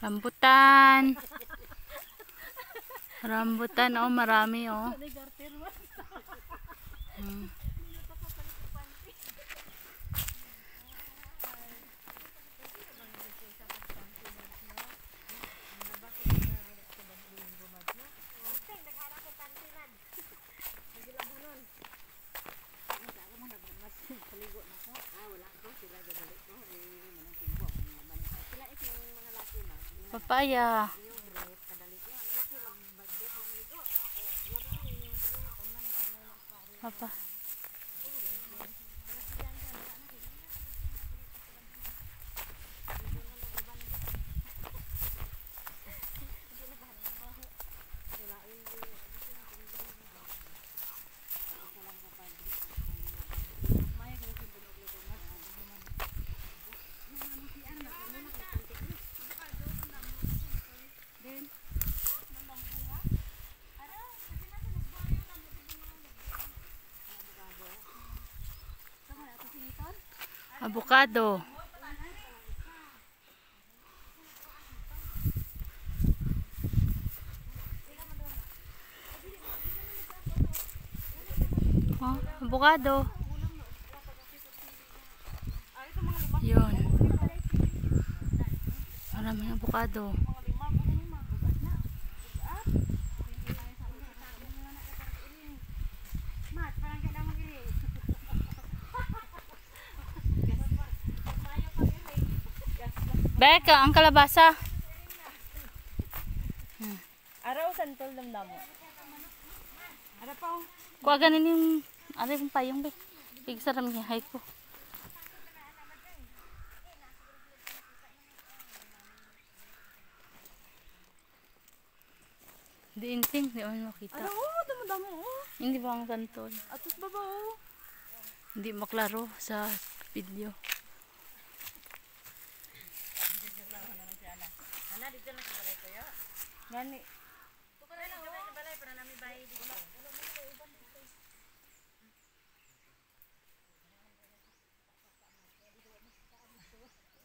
Rambutan. Rambutan, oh, marami, oh. Papaya. Apa? Avocado. Oh, avocado. Yun. Maraming avocado. Beka, ang kalabasa. Araw santol damdam mo. Ara pa. Kuha ganin yung ano yung payong be. Pigsaram niya hay ko. Di inting, di mo makita. Ara damo. Hindi ba ang santol? Atus baba oh. Hindi maklaro sa video. Ana dito na sa balay ko yo. Gani. Tukuray lang sa balay para nami bahay dito.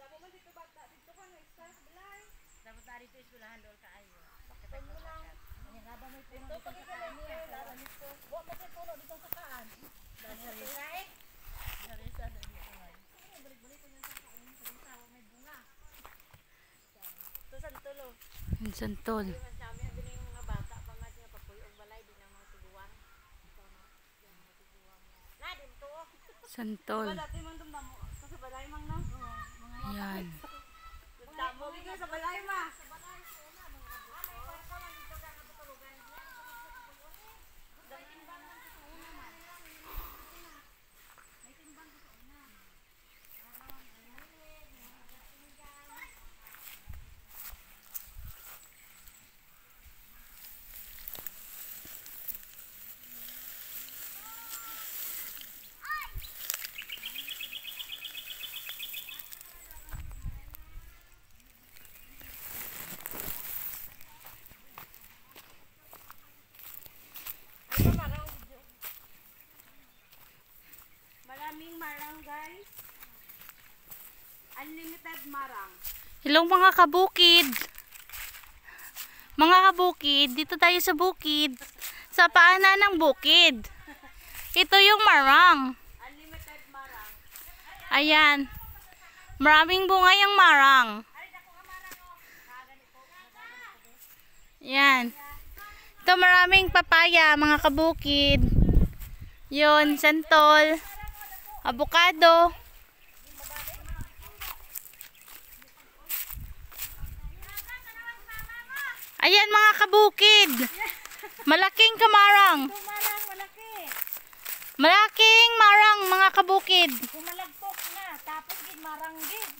Dapat man dito bata dito ka no start balay. Dapat na dito eskwelahan dol kaayo. Bakit mo lang. Ang haba mo puno dito sa kaan niya. Wa mo sa puno dito sa kaan. Dari sa dito ay. Balik-balik ko sa kaan sa sawa may bunga. Santolo. Yung santol. Sabi din yung mga bata pa nga niya papuyog balay din ang mga tiguan. Na din to. Santol. Dati man dum mo sa balay mang na. Yan. Damo bigay sa balay ma. Maraming marang guys. Unlimited marang. Hello mga kabukid. Mga kabukid, dito tayo sa bukid. Sa paanan ng bukid. Ito yung marang. Unlimited marang. Ayan. Maraming bunga yung marang. Yan. Ito maraming papaya mga kabukid. Yun, santol. Avocado. Ayan mga kabukid. Malaking kamarang. Marang malaki. Malaking marang mga kabukid. Pumalagpok na. Tapos gid marang gid.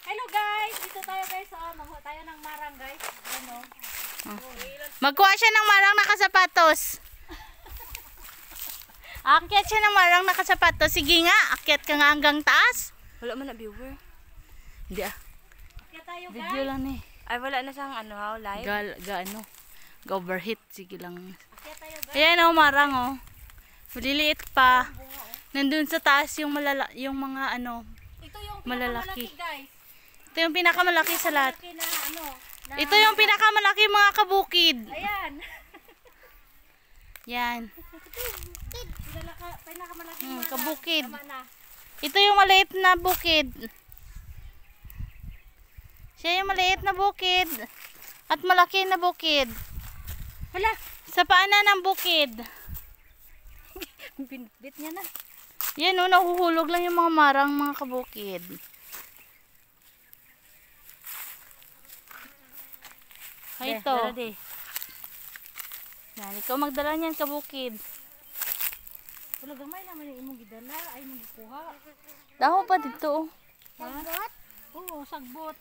Hello guys. Dito tayo guys. Maghuha tayo ng marang guys. Ano? Magkuha siya ng marang nakasapatos. Akyat siya ng marang nakasapatos. Sige nga, akyat ka nga hanggang taas. Wala man na viewer. Hindi ah. Kaya tayo guys. Video lang eh. Ay wala na siyang ano live. Ano? Overheat. Sige lang. Kaya tayo guys. Ayan oh, marang oh. Maliliit pa. Nandun sa taas yung yung mga ano, Ito yung malalaki. guys. Ito yung pinakamalaki sa lahat. Malaki na ano. Na, Ito yung pinakamalaki mga kabukid. ayan. Yan. Pinakamalaki Kabukid. tama na. Ito yung maliit na bukid. Siya yung maliit na bukid. At malaki na bukid. Hala, Sa paanan ng bukid. binbit niya na. Yan o, nahuhulog lang yung mga marang mga kabukid. Ito. Yan, ikaw magdala niyan kabukid. Wala gamay naman yung imong gidala, ay imong gikuha. Daho pa dito. Sagbot? Oo, sagbot.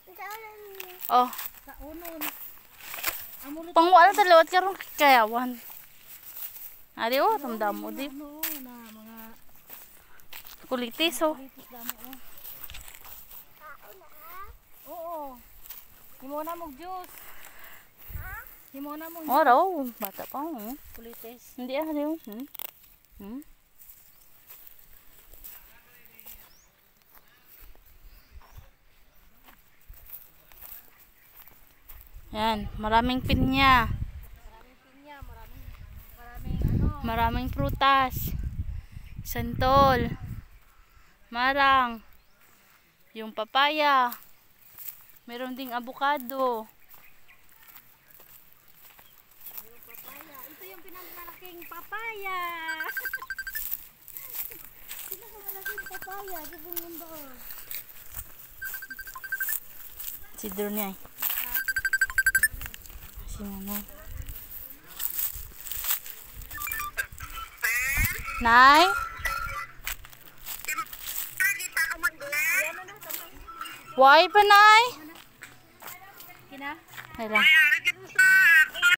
Oh, Sa unon. Amulot pangwala sa lawat karong kayawan. Ari oh, tamdam mo di. ano na mga Kulitis oh. litis damo oh. Oo. Himo na mong juice. Himo na mong Oh, raw, bata pa oh. kulitis. Hindi ah, ari oh. Yan, maraming pinya. Maraming pinya, maraming ano. Maraming prutas. Santol. Marang. Yung papaya. Meron ding avocado. Papaya. Ito yung pinakamalaking papaya. Pinakamalaking papaya sa buong mundo. Si Drone ay. Si Nanay. Nay? Why pa, Nay? Kina? Ay lang.